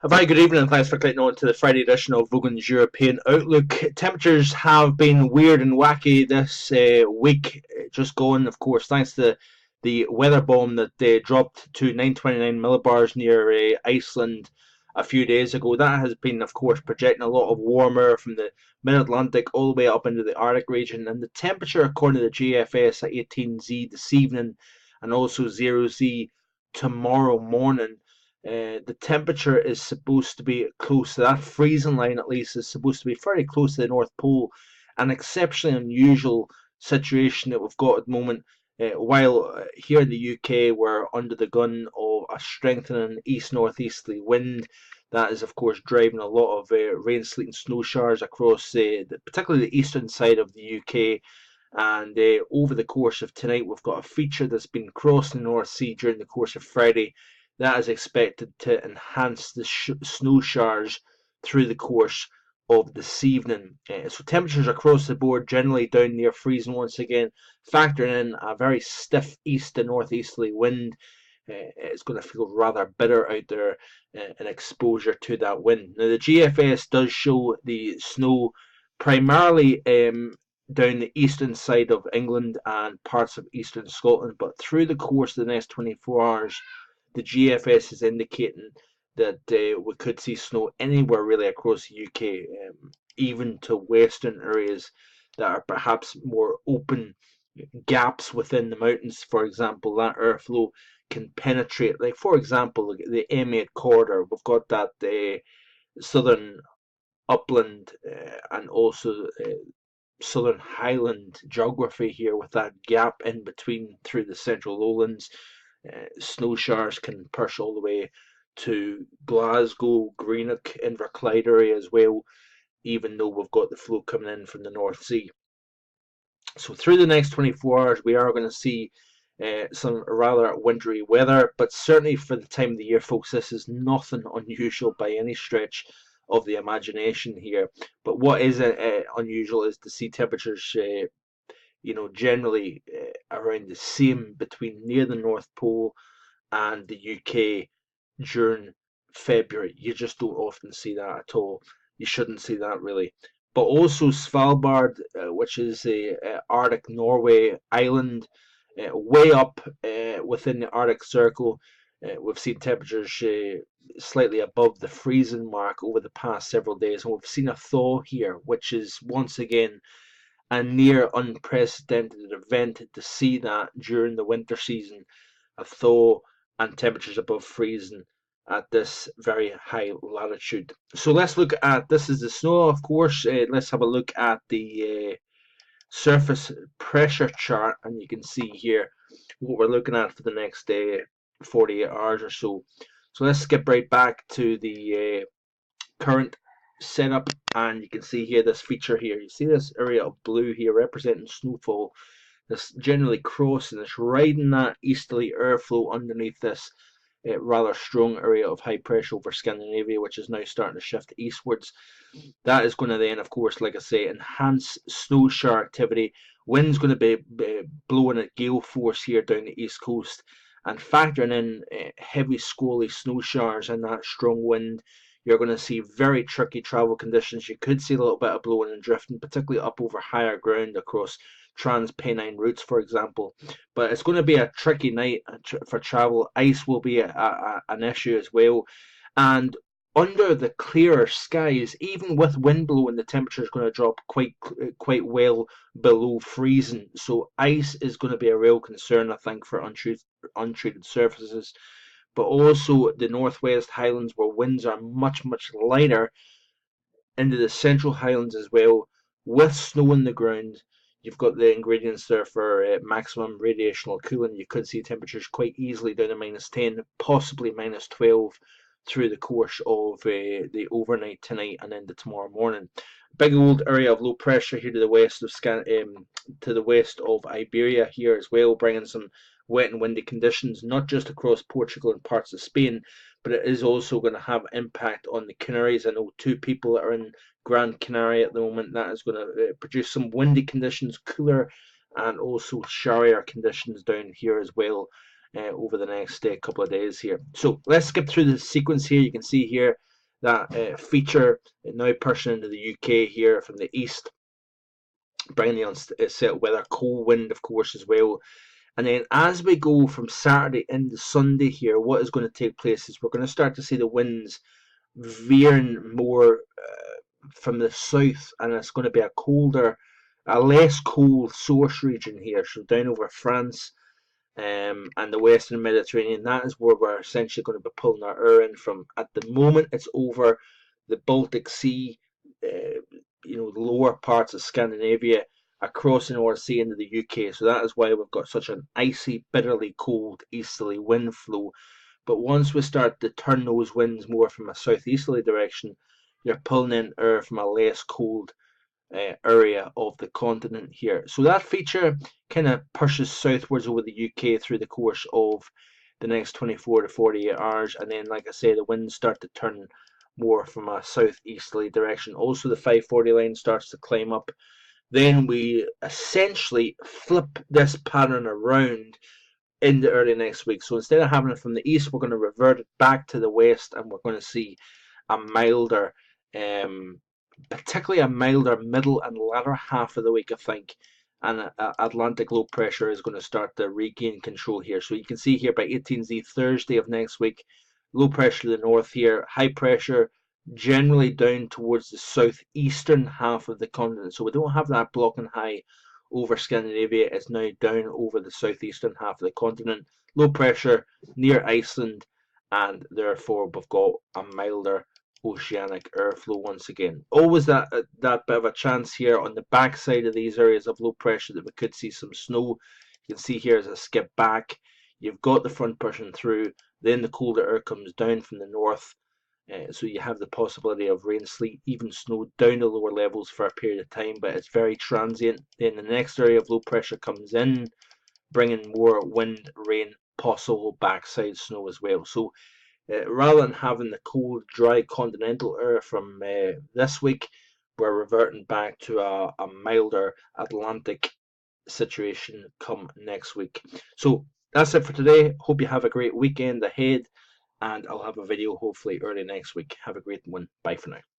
A very good evening and thanks for clicking on to the Friday edition of Vogan's European Outlook. Temperatures have been weird and wacky this week just going, of course, thanks to the weather bomb that dropped to 929 millibars near Iceland a few days ago. That has been, of course, projecting a lot of warm air from the mid-Atlantic all the way up into the Arctic region. And the temperature, according to the GFS, at 18Z this evening and also 0Z tomorrow morning, the temperature is supposed to be close to that freezing line, at least, is supposed to be fairly close to the North Pole. An exceptionally unusual situation that we've got at the moment. While here in the UK we're under the gun of a strengthening east northeasterly wind, that is, of course, driving a lot of rain, sleet, and snow showers across, particularly the eastern side of the UK. And over the course of tonight, we've got a feature that's been crossing the North Sea during the course of Friday that is expected to enhance the snow showers through the course of this evening. So temperatures across the board generally down near freezing once again, factoring in a very stiff east to northeasterly wind. It's going to feel rather bitter out there in exposure to that wind. Now the GFS does show the snow primarily down the eastern side of England and parts of eastern Scotland, but through the course of the next 24 hours the GFS is indicating that we could see snow anywhere really across the UK, even to western areas that are perhaps more open gaps within the mountains. For example, that airflow can penetrate, like for example, the M8 corridor. We've got that southern upland and also southern highland geography here with that gap in between through the central lowlands. Snow showers can push all the way to Glasgow, Greenock, Inverclyde area as well, even though we've got the flow coming in from the North Sea. So through the next 24 hours, we are going to see some rather wintry weather, but certainly for the time of the year, folks, this is nothing unusual by any stretch of the imagination here. But what is unusual is to see temperatures generally around the same between near the North Pole and the UK during February. You just don't often see that at all. You shouldn't see that really. But also Svalbard, which is a Arctic Norway island, way up within the Arctic Circle. We've seen temperatures slightly above the freezing mark over the past several days, and we've seen a thaw here, which is once again a near unprecedented event to see that during the winter season, a thaw and temperatures above freezing at this very high latitude. So let's look at, this is the snow, of course. Let's have a look at the surface pressure chart, and you can see here what we're looking at for the next 48 hours or so. So let's skip right back to the current setup, and you can see here this feature here. You see this area of blue here representing snowfall. This generally crossing, it's riding that easterly airflow underneath this rather strong area of high pressure over Scandinavia, which is now starting to shift eastwards. That is going to then, of course, like I say, enhance snow shower activity. Wind's going to be blowing at gale force here down the east coast, and factoring in heavy squally snow showers and that strong wind, you're going to see very tricky travel conditions. You could see a little bit of blowing and drifting, particularly up over higher ground across Trans-Pennine routes, for example. But it's going to be a tricky night for travel. Ice will be an issue as well. And under the clearer skies, even with wind blowing, the temperature is going to drop quite well below freezing. So ice is going to be a real concern, I think, for untreated surfaces. But also the northwest highlands where winds are much lighter, into the central highlands as well, with snow on the ground. You've got the ingredients there for maximum radiational cooling. You could see temperatures quite easily down to -10, possibly -12 through the course of the overnight tonight and into tomorrow morning. Big old area of low pressure here to the west of Iberia here as well, bringing some wet and windy conditions, not just across Portugal and parts of Spain, but it is also going to have impact on the Canaries. I know two people that are in Gran Canaria at the moment. That is going to produce some windy conditions, cooler and also showier conditions down here as well. over the next couple of days here. So let's skip through the sequence here. You can see here that feature now pushing into the UK here from the east, bringing the unsettled weather, cold wind of course as well. And then as we go from Saturday into Sunday here, what is going to take place is we're going to start to see the winds veering more from the south, and it's going to be a less cold source region here, so down over France and the Western Mediterranean. That is where we're essentially going to be pulling our air in from. At the moment, it's over the Baltic Sea, the lower parts of Scandinavia, across the North Sea into the UK. So that is why we've got such an icy, bitterly cold easterly wind flow. But once we start to turn those winds more from a southeasterly direction, you're pulling in air from a less cold area of the continent here. So that feature kind of pushes southwards over the UK through the course of the next 24 to 48 hours. And then, like I say, the winds start to turn more from a southeasterly direction. Also, the 540 line starts to climb up. Then we essentially flip this pattern around in the early next week. So instead of having it from the east, we're going to revert it back to the west, and we're going to see a milder, particularly a milder middle and latter half of the week, I think. And Atlantic low pressure is going to start to regain control here. So you can see here by 18Z Thursday of next week, low pressure to the north here, high pressure generally down towards the southeastern half of the continent. So we don't have that blocking high over Scandinavia. It's now down over the southeastern half of the continent. Low pressure near Iceland, and therefore we've got a milder oceanic airflow once again. Always that bit of a chance here on the backside of these areas of low pressure that we could see some snow. You can see here as I skip back, you've got the front pushing through, then the colder air comes down from the north. So you have the possibility of rain, sleet, even snow down to lower levels for a period of time, but it's very transient. Then the next area of low pressure comes in, bringing more wind, rain, possible backside snow as well. So rather than having the cold, dry continental air from this week, we're reverting back to a milder Atlantic situation come next week. So that's it for today. Hope you have a great weekend ahead, and I'll have a video hopefully early next week. Have a great one. Bye for now.